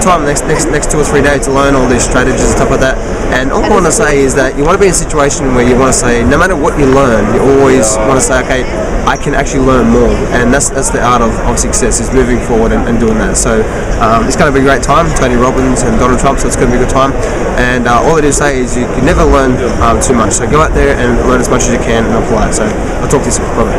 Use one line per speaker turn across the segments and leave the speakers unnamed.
time next 2 or 3 days to learn all these strategies and stuff like that. And all I want to say is that you want to be in a situation where you want to say, no matter what you learn, you always want to say, okay, I can actually learn more, and that's the art of success, is moving forward and doing that. So it's going to be a great time. Tony Robbins and Donald Trump, so it's going to be a good time. And all I do say is you can never learn too much. So go out there and learn as much as you can and apply it. So I'll talk to you soon. Bye.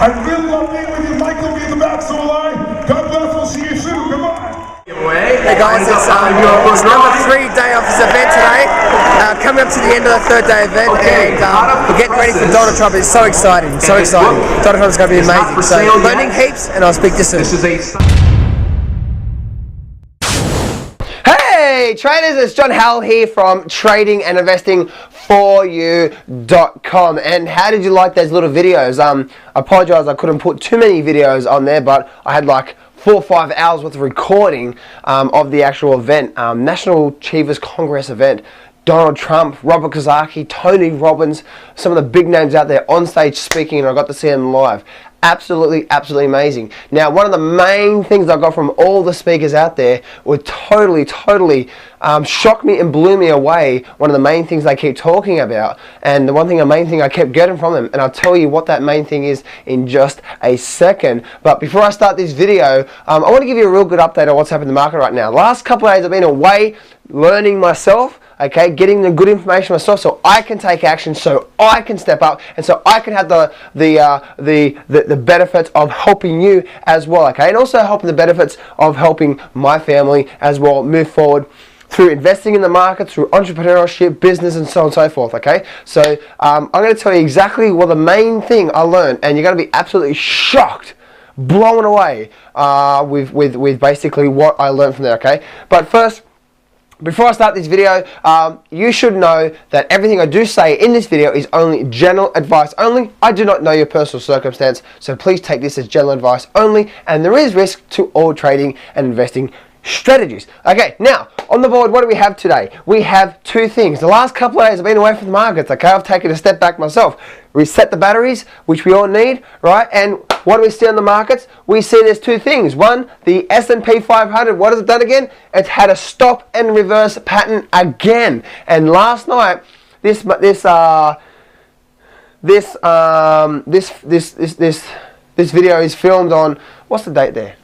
I really love being with you. Michael be in the back, so will I. God bless, we'll see you soon. Come on.
Hey guys, it's number 3 day of this event today. Coming up to the end of the 3rd day event, and we're getting ready for Donald Trump. It's so exciting, so exciting. Donald Trump's going to be amazing. So learning heaps, and I'll speak to you soon. Hey traders, it's John Howell here from tradingandinstingforyou.com. And how did you like those little videos? I apologize I couldn't put too many videos on there, but I had like 4 or 5 hours worth of recording of the actual event, National Achievers Congress event. Donald Trump, Robert Kiyosaki, Tony Robbins, some of the big names out there on stage speaking, and I got to see them live. Absolutely amazing. Now, one of the main things I got from all the speakers out there would totally shocked me and blew me away. One of the main things they keep talking about, and the main thing I kept getting from them, and I'll tell you what that main thing is in just a second. But before I start this video, I want to give you a real good update on what's happening in the market right now. Last couple of days I've been away learning myself, okay, getting the good information myself, so I can take action, so I can step up, and so I can have the benefits of helping you as well, okay, and also helping the benefits of helping my family as well move forward through investing in the market, through entrepreneurship, business, and so on and so forth, okay? So I'm going to tell you exactly what the main thing I learned, and you're going to be absolutely shocked, blown away with basically what I learned from there, okay? But first, before I start this video, you should know that everything I do say in this video is only general advice only. I do not know your personal circumstance, so please take this as general advice only, and there is risk to all trading and investing strategies. Okay, now on the board, what do we have today? We have 2 things. The last couple of days I've been away from the markets, okay? I've taken a step back myself. Reset the batteries, which we all need, right? And what do we see on the markets? We see there's 2 things. One, the S&P 500, what has it done again? It's had a stop and reverse pattern again. And last night, this video is filmed on, what's the date there?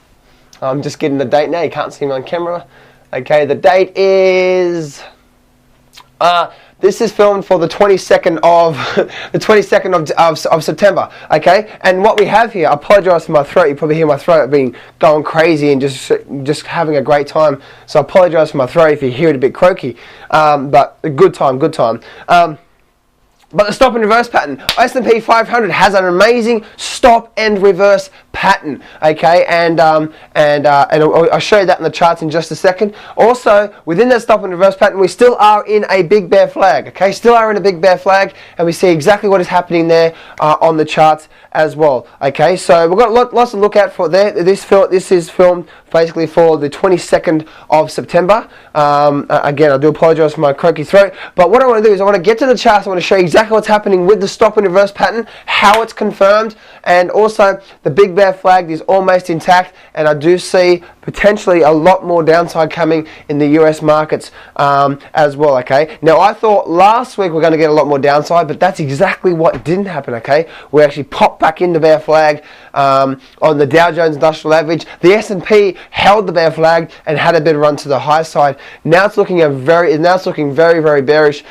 I'm just getting the date now. You can't see me on camera. Okay, the date is. This is filmed for the 22nd of September. Okay, and what we have here. I apologize for my throat. You probably hear my throat being going crazy and just having a great time. So I apologize for my throat if you hear it a bit croaky. But a good time. But the stop and reverse pattern, S&P 500 has an amazing stop and reverse pattern, okay, and I'll show you that in the charts in just a second. Also, within that stop and reverse pattern, we still are in a big bear flag, okay, still are in a big bear flag, and we see exactly what is happening there on the charts as well, okay. So we've got lots to look at for there. This is filmed basically for the 22nd of September. Again, I do apologize for my croaky throat, but what I want to do is I want to get to the charts. I want to show you exactly what's happening with the stop and reverse pattern, how it's confirmed, and also the big bear flag is almost intact, and I do see potentially a lot more downside coming in the US markets as well, okay. Now I thought last week we're going to get a lot more downside, but that's exactly what didn't happen, okay. We actually popped back into bear flag on the Dow Jones Industrial Average. The S&P held the bear flag and had a bit of run to the high side. Now it's looking very bearish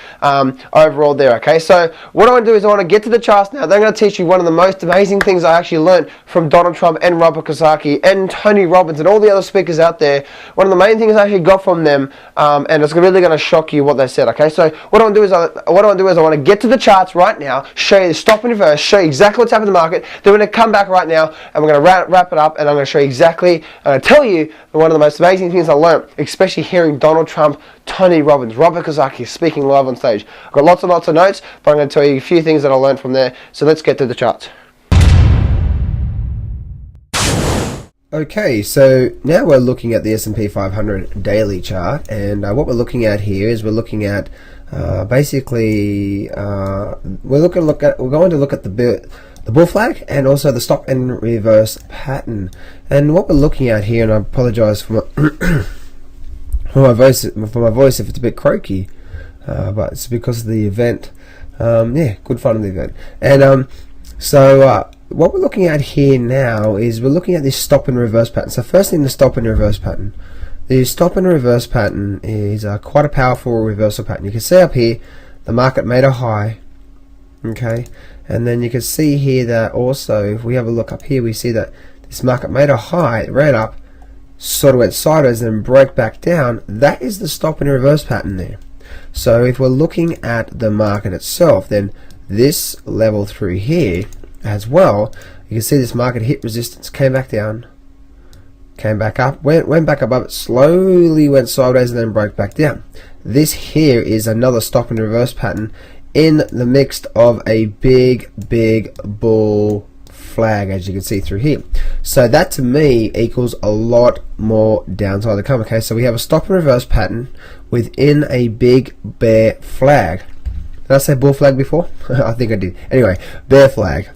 overall there, okay. So what I want to do is I want to get to the charts now. They're going to teach you one of the most amazing things I actually learned from Donald Trump and Robert Kiyosaki and Tony Robbins and all the other speakers out there, one of the main things I actually got from them, and it's really going to shock you what they said. Okay, so what I want to do is I want to get to the charts right now, show you the stop and reverse, show you exactly what's happening in the market. Then we're going to come back right now, and we're going to wrap it up, and I'm going to show you exactly. I'm going to tell you one of the most amazing things I learned, especially hearing Donald Trump, Tony Robbins, Robert Kiyosaki speaking live on stage. I've got lots and lots of notes, but I'm going to tell you a few things that I learned from there. So let's get to the charts.
Okay, so now we're looking at the S&P 500 daily chart, and what we're looking at here is we're looking at basically we're going to look at the bull flag and also the stop and reverse pattern. And what we're looking at here, and I apologize for my voice if it's a bit croaky, but it's because of the event. Yeah, good fun of the event. And so what we're looking at here now is we're looking at this stop and reverse pattern. So first thing, the stop and reverse pattern. The stop and reverse pattern is quite a powerful reversal pattern. You can see up here the market made a high, okay, and then you can see here that also if we have a look up here, we see that this market made a high, it ran up, sort of went sideways and broke back down. That is the stop and reverse pattern there. So if we're looking at the market itself, then this level through here as well, you can see this market hit resistance, came back down, came back up, went back above it, slowly went sideways and then broke back down. This here is another stop and reverse pattern in the midst of a big bull flag, as you can see through here. So that to me equals a lot more downside to come. Okay, so we have a stop and reverse pattern within a big bear flag. Did I say bull flag before? I think I did. Anyway, bear flag.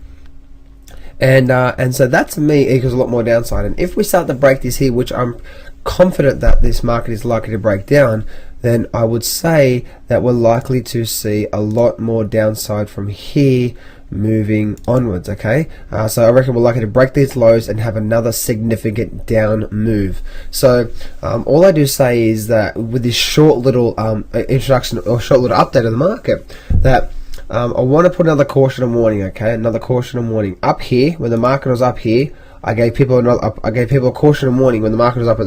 And so that to me equals a lot more downside. And if we start to break this here, which I'm confident that this market is likely to break down, then I would say that we're likely to see a lot more downside from here moving onwards. Okay, so I reckon we're likely to break these lows and have another significant down move. So all I do say is that with this short little introduction or short little update of the market, that I want to put another caution and warning. Okay, another caution and warning up here when the market was up here. I gave people a caution and warning when the market was up at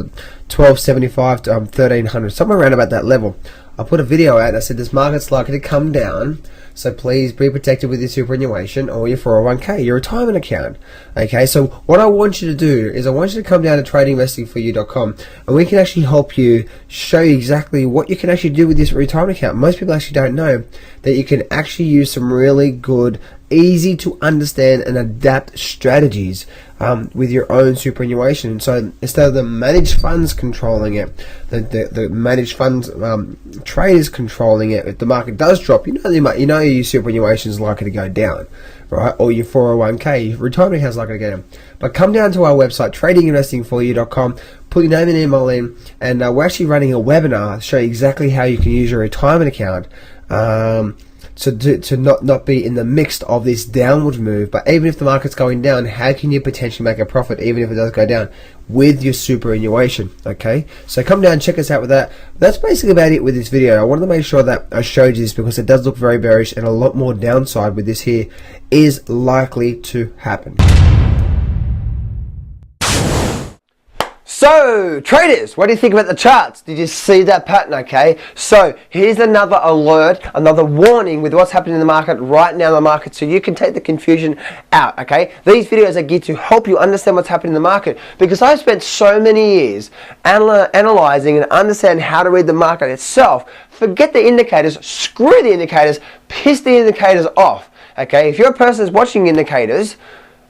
1275 to 1300, somewhere around about that level. I put a video out and I said this market's likely to come down, so please be protected with your superannuation or your 401k, your retirement account. Okay, so what I want you to do is I want you to come down to tradinginvestingforyou.com, and we can actually help you, show you exactly what you can actually do with this retirement account. Most people actually don't know that you can actually use some really good, easy to understand and adapt strategies with your own superannuation. So instead of the managed funds controlling it, the managed funds traders controlling it, if the market does drop, you know your superannuation is likely to go down, right? Or your 401k, your retirement account is likely to go down. But come down to our website, tradinginvestingforyou.com, put your name and email in, and we're actually running a webinar to show you exactly how you can use your retirement account to not be in the midst of this downward move. But even if the market's going down, how can you potentially make a profit even if it does go down with your superannuation? Okay, so come down, check us out with that. That's basically about it with this video. I wanted to make sure that I showed you this because it does look very bearish, and a lot more downside with this here is likely to happen.
So, traders, what do you think about the charts? Did you see that pattern? Okay, so here's another alert, another warning with what's happening in the market right now in the market, so you can take the confusion out. Okay, these videos are geared to help you understand what's happening in the market, because I've spent so many years analyzing and understanding how to read the market itself. Forget the indicators, screw the indicators, piss the indicators off. Okay, if you're a person that's watching indicators,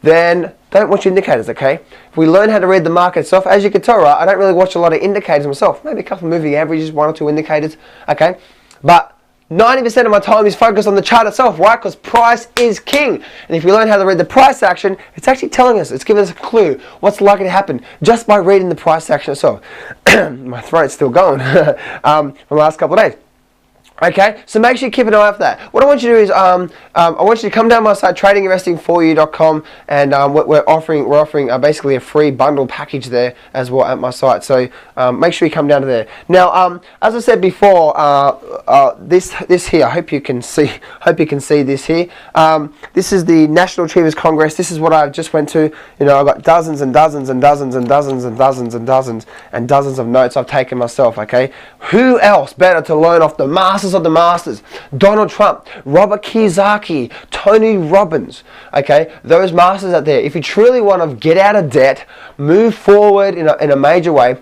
then don't watch indicators, okay? If we learn how to read the market itself, as you can tell, right, I don't really watch a lot of indicators myself. Maybe a couple of moving averages, 1 or 2 indicators, okay? But 90% of my time is focused on the chart itself. Why? Because price is king. And if we learn how to read the price action, it's actually telling us, it's giving us a clue what's likely to happen just by reading the price action itself. My throat's still going from the last couple of days. Okay, so make sure you keep an eye out for that. What I want you to do is, I want you to come down my site, tradinginvestingforyou.com, and we're offering basically a free bundle package there as well at my site. So make sure you come down to there. Now, as I said before, this here, I hope you can see. This here. This is the National Achievers Congress. This is what I just went to. You know, I've got dozens and dozens and dozens and dozens and dozens and dozens and dozens of notes I've taken myself. Okay, who else better to learn off the masters of the masters? Donald Trump, Robert Kiyosaki, Tony Robbins. Okay, those masters out there. If you truly want to get out of debt, move forward in a major way,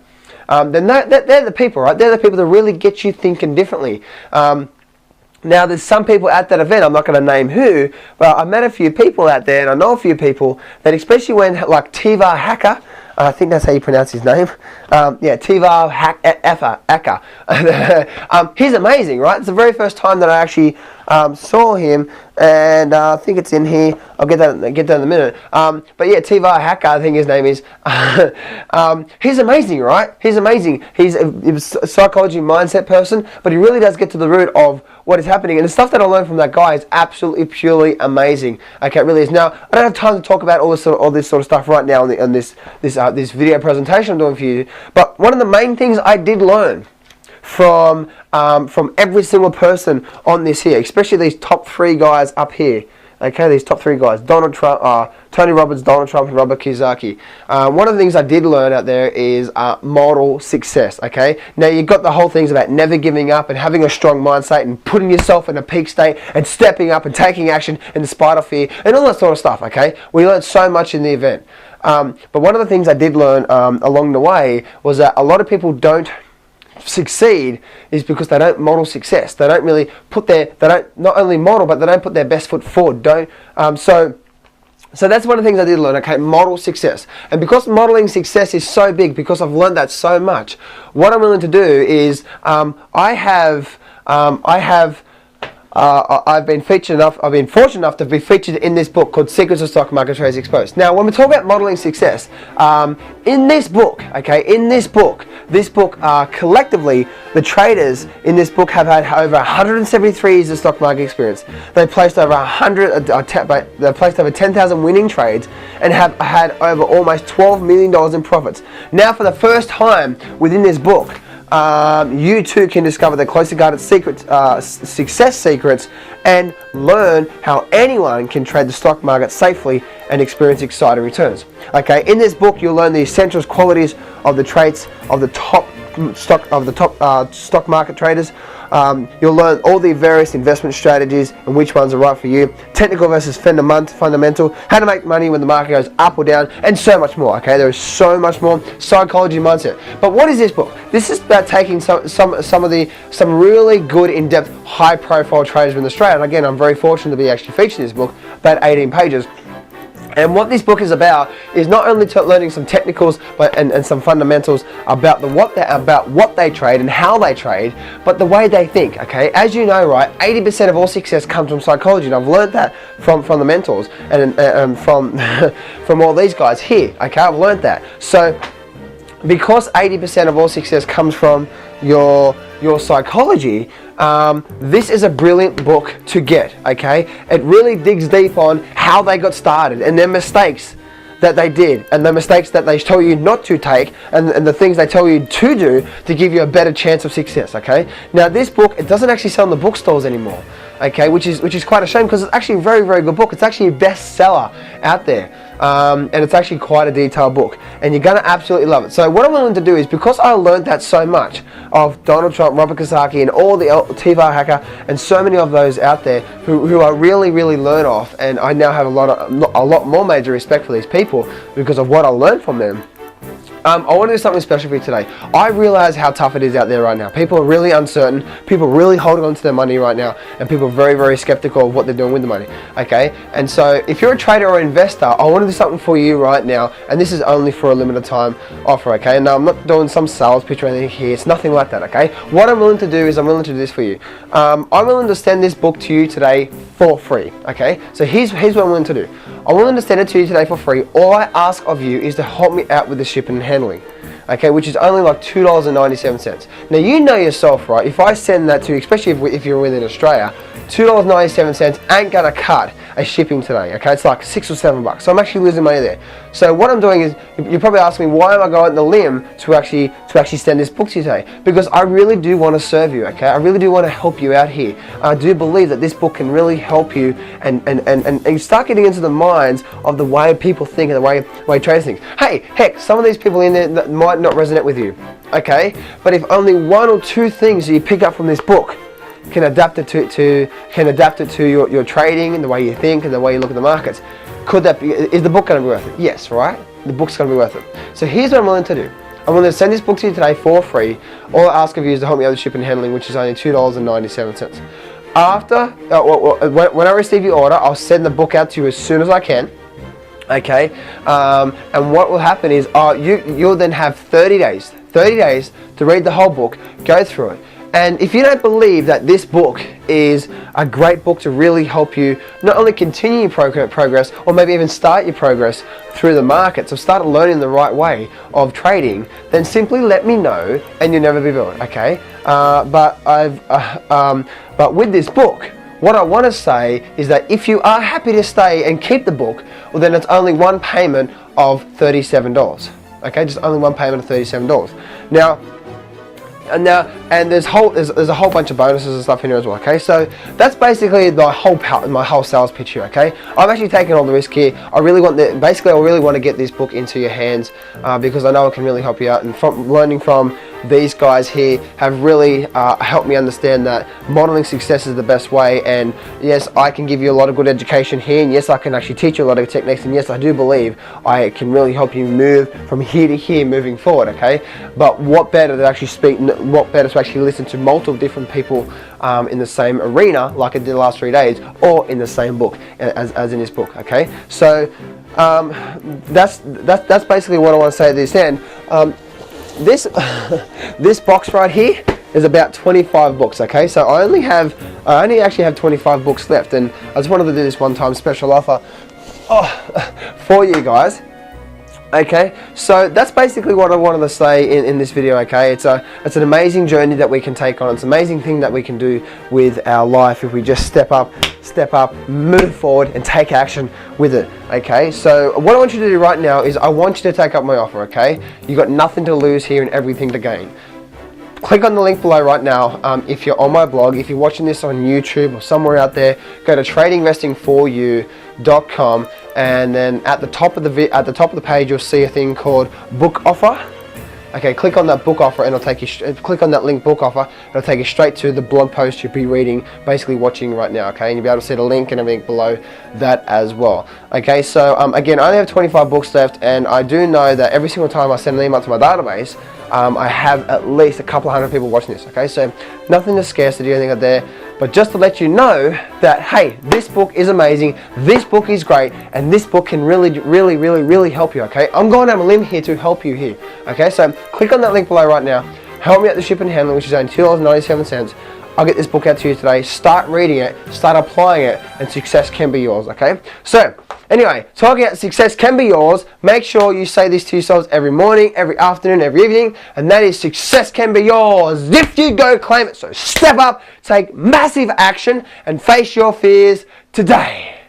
then they're the people, right? They're the people that really get you thinking differently. Now, there's some people at that event, I'm not going to name who, but I met a few people out there, and I know a few people that, especially when, like Tiva Hacker, I think that's how you pronounce his name. Tiva Hacker. He's amazing, right? It's the very first time that I actually saw him, and I think it's in here. I'll get that in a minute. But yeah, Tiva Hacker, I think his name is. He's amazing, right? He's amazing. He's a psychology mindset person, but he really does get to the root of what is happening. And the stuff that I learned from that guy is absolutely, purely amazing. Okay, it really is. Now, I don't have time to talk about all this sort of stuff right now on this video presentation I'm doing for you. But one of the main things I did learn from every single person on this here, especially these top three guys up here. Okay, these top three guys: Donald Trump, Tony Robbins, Donald Trump, and Robert Kiyosaki. One of the things I did learn out there is model success. Okay, now you've got the whole things about never giving up and having a strong mindset and putting yourself in a peak state and stepping up and taking action in spite of fear and all that sort of stuff. Okay, we learned so much in the event. But one of the things I did learn along the way was that a lot of people don't succeed is because they don't model success. They don't really they don't not only model, but they don't put their best foot forward. So that's one of the things I did learn. Okay, model success. And because modeling success is so big, because I've learned that so much, what I'm willing to do is I've been fortunate enough to be featured in this book called Secrets of Stock Market Traders Exposed. Now, when we talk about modeling success, in this book, collectively, the traders in this book have had over 173 years of stock market experience. They've placed over 10,000 winning trades and have had over almost $12 million in profits. Now, for the first time within this book, you too can discover the closely guarded success secrets and learn how anyone can trade the stock market safely and experience exciting returns. Okay, in this book you'll learn the essentials, qualities of the traits of the top stock market traders. You'll learn all the various investment strategies and which ones are right for you, technical versus fundamental, how to make money when the market goes up or down, and so much more. Okay, there is so much more. Psychology, mindset. But what is this book? This is about taking some really good, in-depth, high-profile traders in Australia. And again, I'm very fortunate to be actually featured in this book, about 18 pages. And what this book is about is not only learning some technicals and some fundamentals about what they trade and how they trade, but the way they think. Okay, as you know, right, 80% of all success comes from psychology, and I've learned that from the mentors and from all these guys here. Okay, I've learned that. So because 80% of all success comes from your psychology, this is a brilliant book to get. Okay, it really digs deep on how they got started and their mistakes that they did and the mistakes that they tell you not to take and the things they tell you to do to give you a better chance of success. Okay, now this book, it doesn't actually sell in the bookstores anymore. Okay, which is quite a shame, because it's actually a very, very good book. It's actually a bestseller out there, and it's actually quite a detailed book, and you're gonna absolutely love it. So what I'm willing to do is, because I learned that so much of Donald Trump, Robert Kiyosaki, and all the Tiva Hacker, and so many of those out there who I really, really learn off, and I now have a lot more major respect for these people because of what I learned from them. I want to do something special for you today. I realize how tough it is out there right now. People are really uncertain. People are really holding on to their money right now, and people are very, very skeptical of what they're doing with the money. Okay, and so if you're a trader or investor, I want to do something for you right now, and this is only for a limited time offer. Okay, and I'm not doing some sales pitch or anything here. It's nothing like that. Okay, what I'm willing to do is I'm willing to do this for you. I'm willing to send this book to you today for free. Okay, so here's what I'm willing to do. I'm willing to send it to you today for free. All I ask of you is to help me out with the shipping and handling. Okay, which is only like $2.97. Now you know yourself, right? If I send that to you, especially if you're within Australia, $2.97 ain't gonna cut a shipping today. Okay, it's like $6 or $7. So I'm actually losing money there. So what I'm doing is, you're probably asking me, why am I going on the limb to actually send this book to you today? Because I really do want to serve you. Okay, I really do want to help you out here. I do believe that this book can really help you and start getting into the minds of the way people think and the way traders think. Hey, heck, some of these people in there that might not resonate with you. Okay, but if only one or two things that you pick up from this book can adapt it to your trading and the way you think and the way you look at the markets, is the book going to be worth it? Yes, right? The book's going to be worth it. So here's what I'm willing to do. I'm willing to send this book to you today for free. All I ask of you is to help me out with shipping and handling, which is only $2.97. After, when I receive your order, I'll send the book out to you as soon as I can. Okay, and what will happen is you'll then have 30 days to read the whole book, go through it. And if you don't believe that this book is a great book to really help you not only continue your progress, or maybe even start your progress through the markets, or start learning the right way of trading, then simply let me know and you'll never be bored, okay? But with this book, what I want to say is that if you are happy to stay and keep the book, well then it's only one payment of $37. Okay, just only one payment of $37. Now, and there's a whole bunch of bonuses and stuff in here as well. Okay, so that's basically my whole sales pitch here. Okay, I'm actually taking all the risk here. I really want to get this book into your hands because I know it can really help you out. And from learning from these guys here have really helped me understand that modeling success is the best way. And yes, I can give you a lot of good education here, and yes, I can actually teach you a lot of techniques, and yes, I do believe I can really help you move from here to here moving forward. Okay, but what better to actually listen to multiple different people in the same arena, like I did the last 3 days, or in the same book as in this book. Okay, so that's basically what I want to say at this end. This box right here is about 25 books. Okay, so I only actually have 25 books left, and I just wanted to do this one-time special offer for you guys. Okay, so that's basically what I wanted to say in this video. Okay, it's an amazing journey that we can take on. It's an amazing thing that we can do with our life if we just step up, move forward, and take action with it. Okay, so what I want you to do right now is I want you to take up my offer. Okay, you got nothing to lose here and everything to gain. Click on the link below right now. If you're on my blog, if you're watching this on YouTube or somewhere out there, go to tradingrestingforyou.com, and then at the top of the page you'll see a thing called book offer. Okay, click on that book offer and it'll take you. Click on that link, book offer. It'll take you straight to the blog post you'll be reading, basically watching right now. Okay, and you'll be able to see the link and everything below that as well. Okay, so again, I only have 25 books left, and I do know that every single time I send an email to my database, I have at least a couple hundred people watching this. Okay, so nothing to scarcity or anything like there, but just to let you know that, hey, this book is amazing, this book is great, and this book can really help you. Okay, I'm going down a limb here to help you here. Okay, so click on that link below right now. Help me out the shipping and handling, which is only $2.97. I'll get this book out to you today. Start reading it, start applying it, and success can be yours. Okay, so anyway, talking about success can be yours, make sure you say this to yourselves every morning, every afternoon, every evening, and that is, success can be yours if you go claim it. So step up, take massive action, and face your fears today.